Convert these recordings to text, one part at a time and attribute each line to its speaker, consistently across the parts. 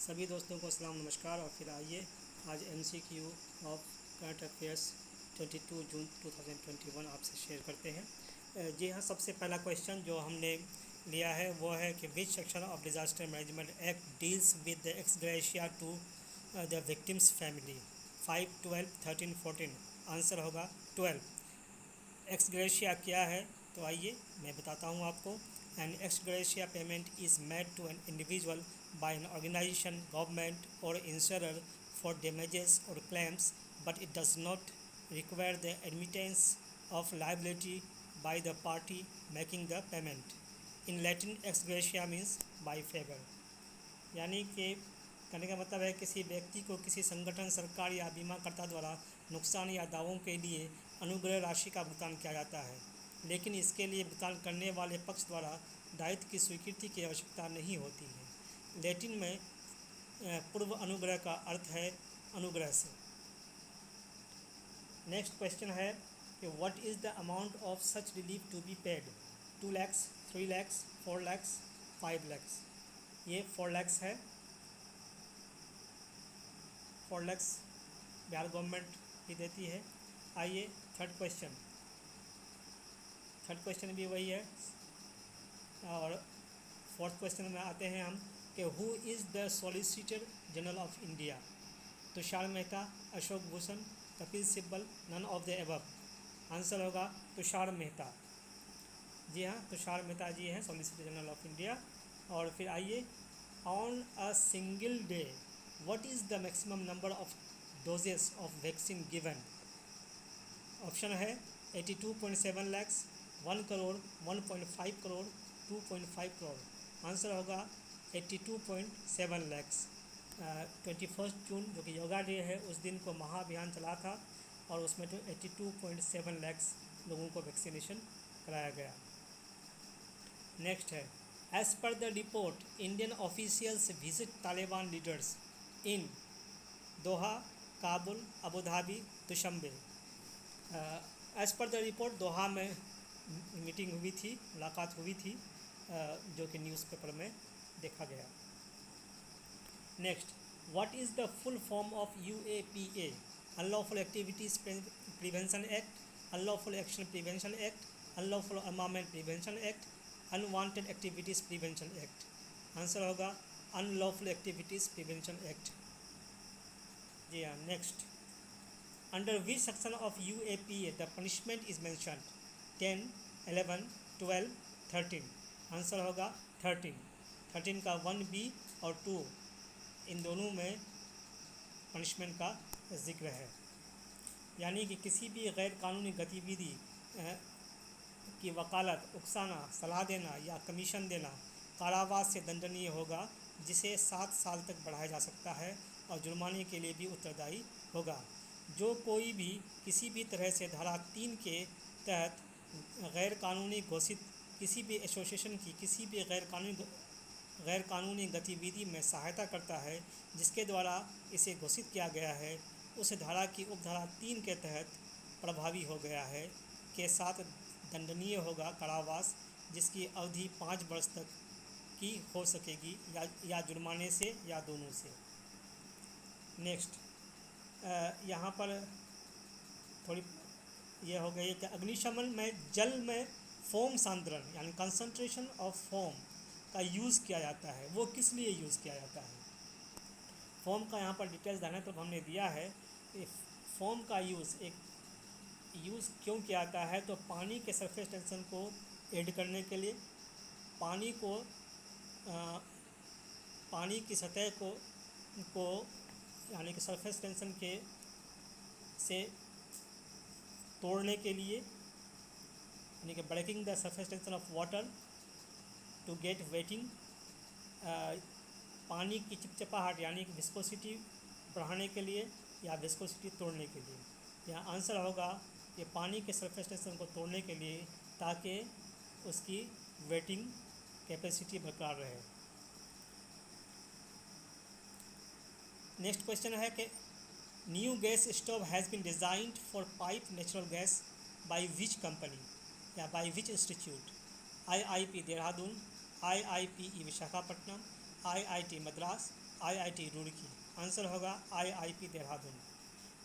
Speaker 1: सभी दोस्तों को सलाम नमस्कार। और फिर आइए आज MCQ ऑफ करंट अफेयर्स 22 जून 2021 आपसे शेयर करते हैं। जी हाँ, सबसे पहला क्वेश्चन जो हमने लिया है वो है कि which section of disaster management act deals with the ex gratia to the victims family. 5, 12, 13, 14। Answer होगा 12। एक्स ग्रेशिया क्या है तो आइए मैं बताता हूँ आपको। An ex gratia payment is made to an individual by an organisation, government और insurer for damages or claims, but it does not require the admittance of liability by the party making the payment. In Latin, ex gratia means by favor. यानी कि कहने का मतलब है किसी व्यक्ति को किसी संगठन, सरकार या बीमाकर्ता द्वारा नुकसान या दावों के लिए अनुग्रह राशि का भुगतान किया जाता है, लेकिन इसके लिए भुगतान करने वाले पक्ष द्वारा दायित्व की स्वीकृति की आवश्यकता नहीं होती है। लैटिन में पूर्व अनुग्रह का अर्थ है अनुग्रह से। नेक्स्ट क्वेश्चन है कि what is the amount of such relief to be paid. 2 lakhs, 3 lakhs, 4 lakhs, 5 lakhs। ये 4 lakhs है। 4 lakhs बिहार गवर्नमेंट ही देती है। आइए थर्ड क्वेश्चन भी वही है। और फोर्थ क्वेश्चन में आते हैं हम कि who is the solicitor general of India. Tushar Mehta, Ashok Bhushan, Kapil Sibal, none of the above. Answer होगा तुषार मेहता। जी हाँ, तुषार मेहता जी हैं सॉलिसिटर जनरल ऑफ इंडिया। और फिर आइए, on a single day what is the maximum number of doses of vaccine given. Option है 82.7 lakhs, 1 crore, 1.5 crore, 2.5 crore. Answer होगा 82.7 lakhs। 21 जून जो कि योगा डे है उस दिन को महाअभियान चला था और उसमें तो 82.7 lakhs लोगों को वैक्सीनेशन कराया गया। नेक्स्ट है, as per the report Indian officials visit Taliban leaders in Doha, Kabul, Abu Dhabi, Dushanbe. As per the report Doha में मीटिंग हुई थी, मुलाकात हुई थी, जो कि न्यूज़पेपर में देखा गया। Next, what is the full form of UAPA। Unlawful activities prevention act, unlawful action prevention act, unlawful armament prevention act, unwanted activities prevention act. Answer होगा अनलॉफुल एक्टिविटीज़ प्रिवेंशन एक्ट। जी हाँ। Next, under which section of UAPA the punishment is mentioned. 10, 11, 12, 13। Answer होगा 13। 13 का 1B और 2 इन दोनों में punishment का जिक्र है। यानी कि किसी भी गैर कानूनी गतिविधि की वकालत, उकसाना, सलाह देना या कमीशन देना कारावास से दंडनीय होगा, जिसे 7 साल तक बढ़ाया जा सकता है और जुर्माने के लिए भी उत्तरदायी होगा। जो कोई भी किसी भी तरह से धारा 3 के तहत गैर कानूनी घोषित किसी भी एसोसिएशन की किसी भी गैर कानूनी गतिविधि में सहायता करता है जिसके द्वारा इसे घोषित किया गया है, उस धारा की उपधारा 3 के तहत प्रभावी हो गया है के साथ दंडनीय होगा कारावास, जिसकी अवधि 5 वर्ष तक की हो सकेगी या जुर्माने से या दोनों से। नेक्स्ट, यहाँ पर थोड़ी ये हो गई कि अग्निशमन में जल में फोम सांद्रण यानी कंसंट्रेशन ऑफ फोम का यूज़ किया जाता है, वो किस लिए यूज़ किया जाता है। फोम का यहाँ पर डिटेल्स जाना तो हमने दिया है। फोम का यूज़ क्यों किया जाता है, तो पानी के सरफेस टेंशन को ऐड करने के लिए, पानी की सतह को यानी कि सरफेस टेंशन के से तोड़ने के लिए, यानी कि breaking the surface tension of water to get wetting. पानी की चिपचिपाहट यानी कि विस्कोसिटी बढ़ाने के लिए या विस्कोसिटी तोड़ने के लिए। यहाँ आंसर होगा कि पानी के सरफेस टेंशन को तोड़ने के लिए, ताकि उसकी वेटिंग कैपेसिटी बरकरार रहे। नेक्स्ट क्वेश्चन है कि new gas stove has been designed for pipe natural gas by which company या by which institute. IIP Dehradun, IIPE Visakhapatnam, IIT Madras, IIT Roorkee. Answer होगा IIP देहरादून।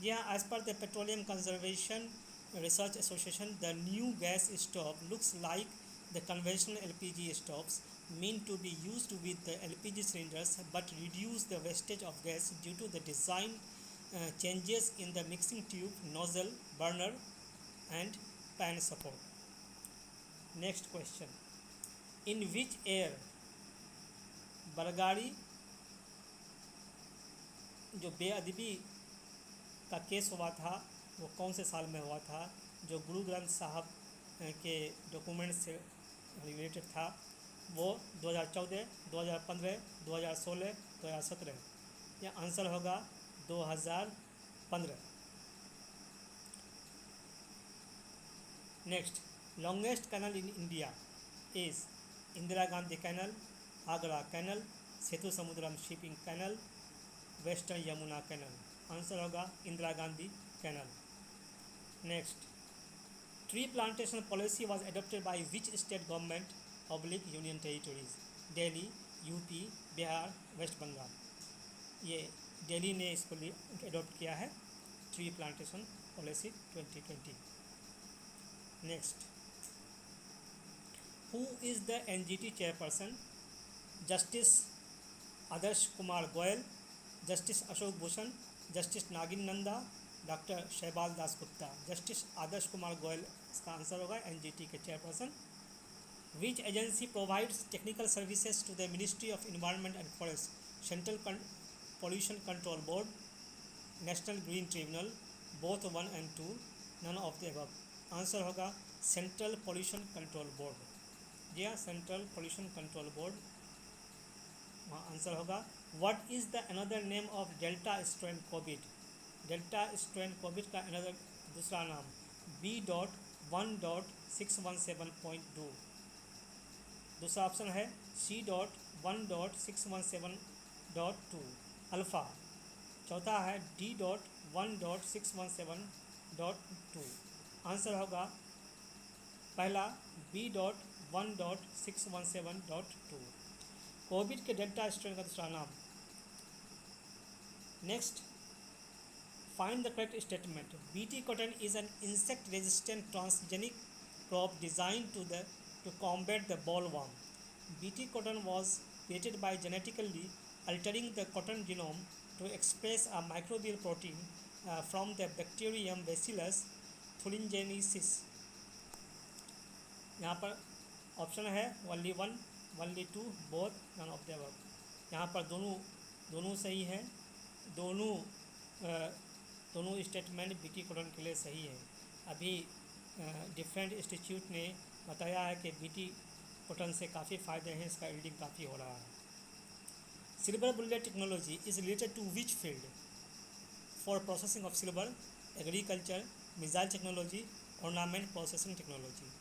Speaker 1: जी हाँ, as per the petroleum conservation research association the new gas stove looks like the conventional LPG stoves mean to be used with the LPG cylinders but reduce the wastage of gas due to the design changes in the mixing tube, nozzle, burner and pan support. Next question. In which year बलगाड़ी जो बेअदबी का case हुआ था वो कौन से साल में हुआ था, जो गुरु ग्रंथ साहब के डॉक्यूमेंट से रिलेटेड था? वो 2014, 2015, 2016, 2017। यह आंसर होगा 2015। Next, longest canal in India is Indira Gandhi canal, Agra canal, Sethu Samudram shipping canal, western Yamuna canal. Answer होगा Indira Gandhi canal. Next, tree plantation policy was adopted by which state government public union territories? Delhi, UP, Bihar, West Bengal. ये दिल्ली ने इसको adopt किया है, tree plantation policy 2020। Next, who is the NGT chairperson? Justice Adarsh Kumar Goel, justice Ashok Bhushan, justice नागिन Nanda, doctor Shaibal Das Gupta. Justice Adarsh Kumar Goel इसका answer होगा, NGT के chairperson. Which agency provides technical services to the ministry of environment and forest? Central pollution control board, national green tribunal, both 1 and 2, none of the above. Answer होगा central pollution control board. जी हाँ, central pollution control board वहाँ answer होगा। What is the another name of delta strain covid? Delta strain Covid का another दूसरा नाम B.1.617.2। दूसरा option है C.1.617.2 अल्फ़ा। चौथा है D.1.617.2। आंसर होगा पहला B.1.617.2। कोविड के डेल्टा स्ट्रेन का दूसरा नाम। Next, find the correct statement. BT cotton is an insect resistant transgenic crop designed to combat the bollworm. BT cotton was created by genetically altering the cotton genome to express a microbial protein from the bacterium Bacillus thuringiensis। यहाँ पर option है only 1, only 2, both, none of the above। यहाँ पर दोनों सही हैं। दोनों statement BT cotton के लिए सही है। अभी डिफरेंट इंस्टीट्यूट ने बताया है कि BT कॉटन से काफ़ी फ़ायदे हैं, इसका यील्डिंग काफ़ी हो रहा है। Silver bullet technology is related to which field? For processing of silver, agriculture, missile technology, ornament processing technology.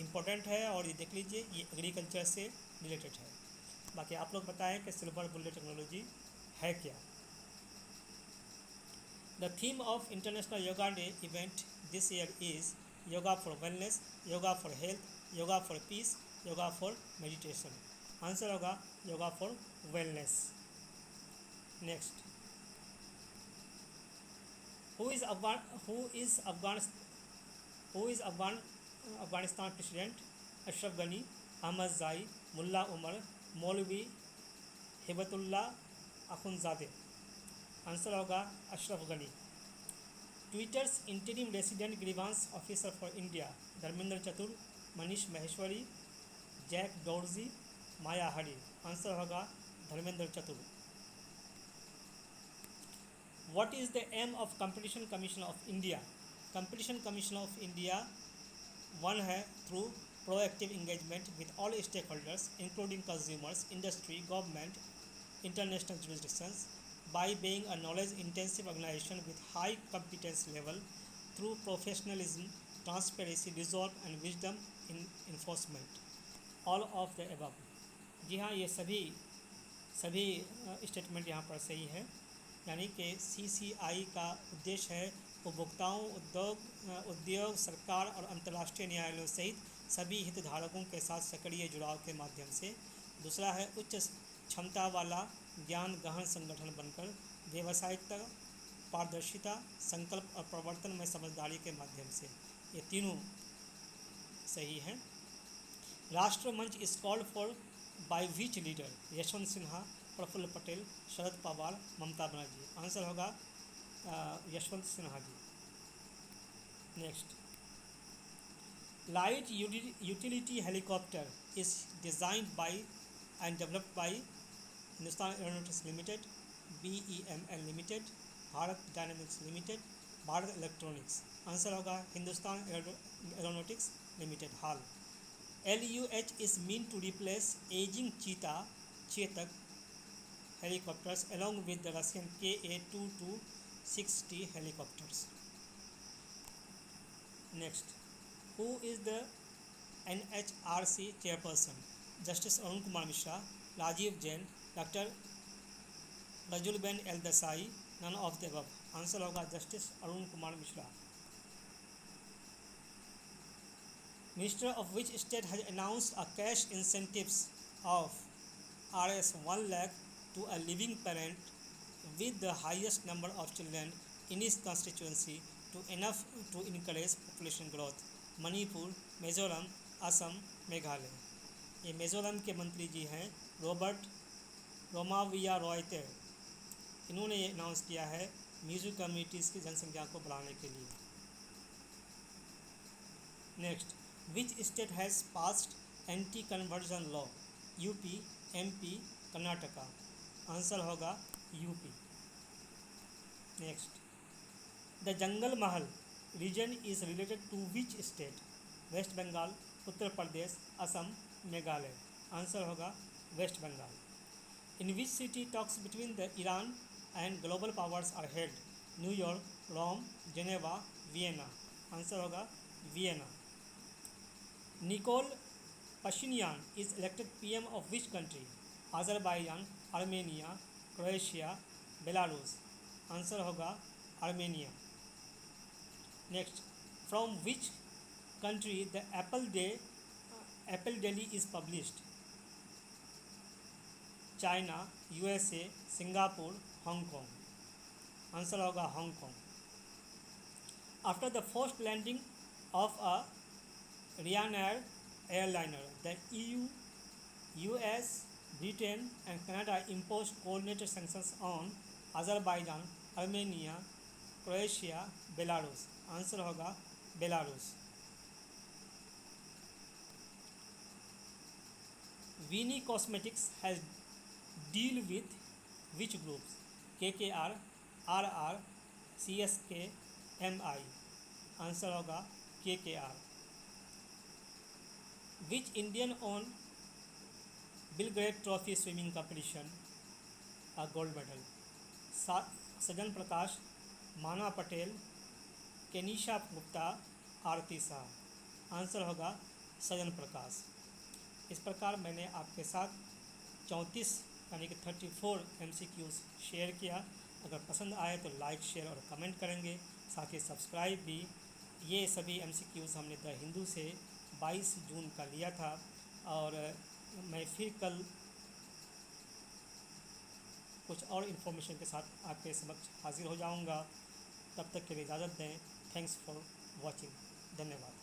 Speaker 1: Important है और ये देख लीजिए, ये एग्रीकल्चर से रिलेटेड है। बाकी आप लोग बताएं कि सिल्वर बुलेट टेक्नोलॉजी है क्या। The theme of international yoga day event this year is yoga for wellness, yoga for health, yoga for peace, yoga for meditation. Answer होगा yoga for wellness. Next, who is Afghanistan president? Ashraf Ghani, Ahmadzai, Mullah Omar, Maulvi Hibatullah Akhundzada. Answer होगा Ashraf Ghani. Twitter's interim resident grievance officer for India? Dharmendra Chatur, Manish Maheshwari, Jack Dorsey, Maya Hari. Answer होगा Dharmendra Chatur. What is the aim of competition commission of India? Competition commission of India one है through proactive engagement with all stake holders including consumers, industry, government, international jurisdictions, by being a knowledge intensive organization with high competence level through professionalism, transparency, resolve and wisdom in enforcement, all of the above। जी हाँ, ये सभी statement यहाँ पर सही है। यानी कि CCI का उद्देश्य है उपभोक्ताओं, उद्योग, सरकार और अंतर्राष्ट्रीय न्यायालयों सहित सभी हितधारकों के साथ सक्रिय जुड़ाव के माध्यम से। दूसरा है उच्च क्षमता वाला ज्ञान गहन संगठन बनकर व्यावसायिकता, पारदर्शिता, संकल्प और प्रवर्तन में समझदारी के माध्यम से। ये तीनों सही हैं। Rashtra Manch is called for by which leader? Yashwant Sinha, Praful Patel, Sharad Pawar, Mamata Banerjee. Answer होगा Yashwant Sinha ji. Next, light utility helicopter is designed by and developed by Hindustan aeronautics limited, BEML limited, Bharat dynamics limited, Bharat electronics. Answer होगा Hindustan aeronautics limited, HAL. LUH is meant to replace aging Chetak helicopters along with the Russian Ka-2260 helicopters. Next, who is the NHRC chairperson? Justice Arun Kumar Mishra, Rajiv Jain, Dr. Rajulben El Desai, none of the above. Answer होगा Justice Arun Kumar Mishra. Minister of which state has announced a cash incentives of Rs 1 lakh to a living parent with the highest number of children in his constituency to enough to encourage population growth? Manipur, Mizoram, Assam, Meghalaya. ये मिजोरम के मंत्री जी हैं Robert रोमाविया रॉयते। इन्होंने ये announce किया है Mizo communities की जनसंख्या को बढ़ाने के लिए। Next, Which state has passed anti-conversion law? UP, MP, Karnataka. Answer होगा UP। Next, the Jungle Mahal region is related to which state? West Bengal, Uttar Pradesh, Assam, Meghalaya. Answer होगा West Bengal. In which city talks between the Iran and global powers are held? New York, Rome, Geneva, Vienna. Answer होगा Vienna. Nikol Pashinyan is elected PM of which country? Azerbaijan, Armenia, Croatia, Belarus. Answer होगा Armenia. Next, from which country the Apple Daily is published? China, USA, Singapore, Hong Kong. Answer होगा Hong Kong. After the forced landing of a Ryanair airliner, the EU, US, Britain and Canada imposed coordinated sanctions on Azerbaijan, Armenia, Croatia, Belarus. Answer होगा Belarus. Vini Cosmetics has deal with which groups? KKR, RR, CSK, MI. Answer होगा KKR. Which Indian-owned Belgrade Trophy swimming competition a gold medal? सजन प्रकाश, माना पटेल, केनिशा गुप्ता, आरती Shah. Answer होगा सजन प्रकाश। इस प्रकार मैंने आपके साथ 34 यानी कि 34 MCQs शेयर किया। अगर पसंद आए तो लाइक, शेयर और कमेंट करेंगे, साथ ही सब्सक्राइब भी। ये सभी MCQs हमने द हिंदू से 22 जून का लिया था और मैं फिर कल कुछ और इन्फॉर्मेशन के साथ आपके समक्ष हाजिर हो जाऊंगा। तब तक के लिए इजाज़त दें। Thanks for watching. धन्यवाद।